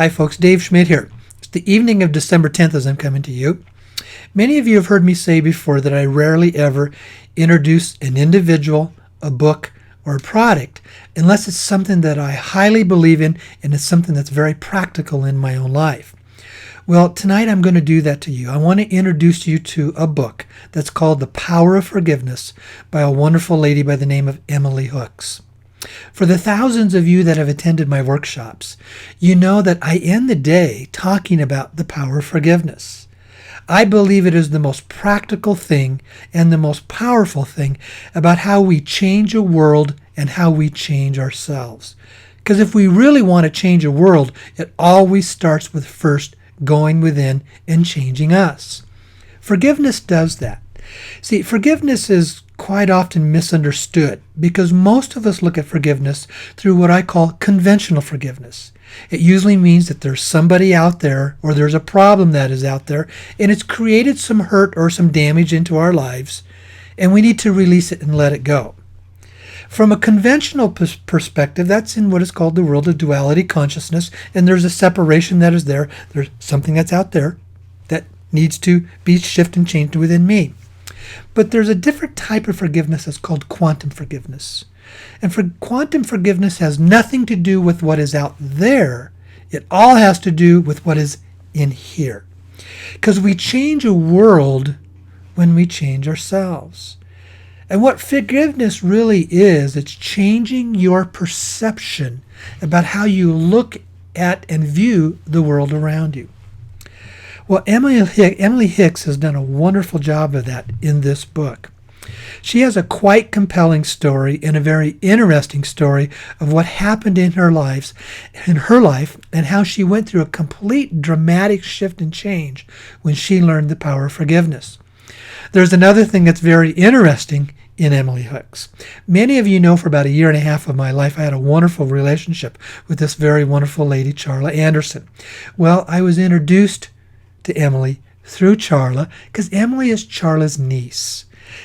Hi folks, Dave Schmidt here. It's the evening of December 10th as I'm coming to you. Many of you have heard me say before that I rarely ever introduce an individual, a book, or a product unless it's something that I highly believe in and it's something that's very practical in my own life. Well, tonight I'm going to do that to you. I want to introduce you to a book that's called The Power of Forgiveness by a wonderful lady by the name of Emily Hooks. For the thousands of you that have attended my workshops, you know that I end the day talking about the power of forgiveness. I believe it is the most practical thing and the most powerful thing about how we change a world and how we change ourselves. Because if we really want to change a world, it always starts with first going within and changing us. Forgiveness does that. See, forgiveness is quite often misunderstood because most of us look at forgiveness through what I call conventional forgiveness. It usually means that there's somebody out there or there's a problem that is out there and it's created some hurt or some damage into our lives and we need to release it and let it go. From a conventional perspective, that's in what is called the world of duality consciousness, and there's a separation that is there. There's something that's out there that needs to be shifted and changed within me. But there's a different type of forgiveness that's called quantum forgiveness. And for quantum forgiveness has nothing to do with what is out there. It all has to do with what is in here. Because we change a world when we change ourselves. And what forgiveness really is, it's changing your perception about how you look at and view the world around you. Well, Emily Hicks has done a wonderful job of that in this book. She has a quite compelling story and a very interesting story of what happened in her life and how she went through a complete dramatic shift and change when she learned the power of forgiveness. There's another thing that's very interesting in Emily Hicks. Many of you know for about a year and a half of my life, I had a wonderful relationship with this very wonderful lady, Charla Anderson. Well, I was introduced to Emily through Charla because Emily is Charla's niece.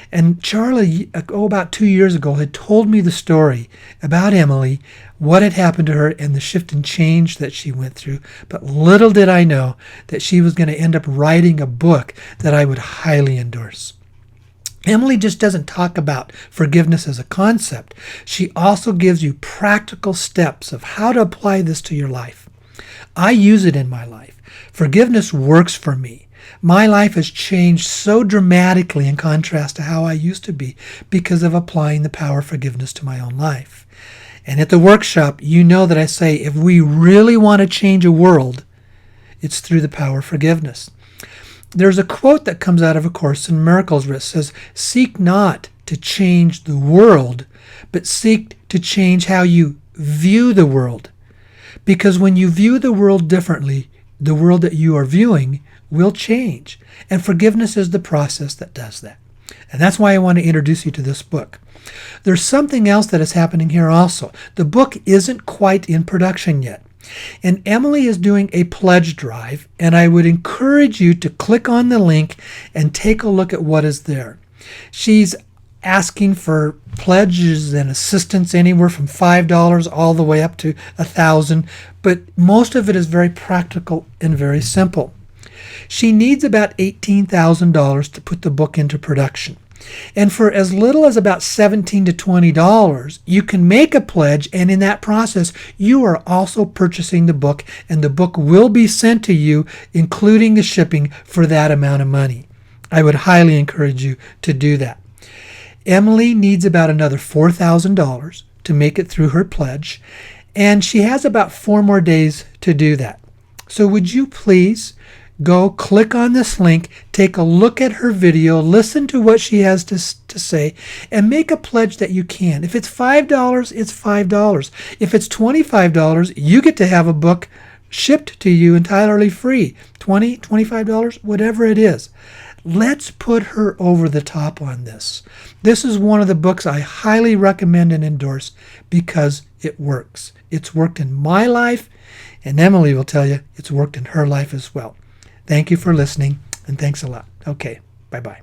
And Charla, about 2 years ago, had told me the story about Emily, what had happened to her, and the shift and change that she went through. But little did I know that she was going to end up writing a book that I would highly endorse. Emily just doesn't talk about forgiveness as a concept. She also gives you practical steps of how to apply this to your life. I use it in my life. Forgiveness works for me. My life has changed so dramatically in contrast to how I used to be because of applying the power of forgiveness to my own life. And at the workshop, you know that I say if we really want to change a world, it's through the power of forgiveness. There's a quote that comes out of A Course in Miracles where it says, "Seek not to change the world, but seek to change how you view the world. Because when you view the world differently, the world that you are viewing will change. And forgiveness is the process that does that." And that's why I want to introduce you to this book. There's something else that is happening here also. The book isn't quite in production yet. And Emily is doing a pledge drive, and I would encourage you to click on the link and take a look at what is there. She's asking for pledges and assistance anywhere from $5 all the way up to $1,000, but most of it is very practical and very simple. She needs about $18,000 to put the book into production. And for as little as about $17 to $20, you can make a pledge, and in that process, you are also purchasing the book, and the book will be sent to you, including the shipping, for that amount of money. I would highly encourage you to do that. Emily needs about another $4,000 to make it through her pledge, and she has about 4 more days to do that. So would you please go click on this link, take a look at her video, listen to what she has to say, and make a pledge that you can. If it's $5, it's $5. If it's $25, you get to have a book shipped to you entirely free. $20, $25, whatever it is. Let's put her over the top on this. This is one of the books I highly recommend and endorse because it works. It's worked in my life, and Emily will tell you it's worked in her life as well. Thank you for listening, and thanks a lot. Okay, bye-bye.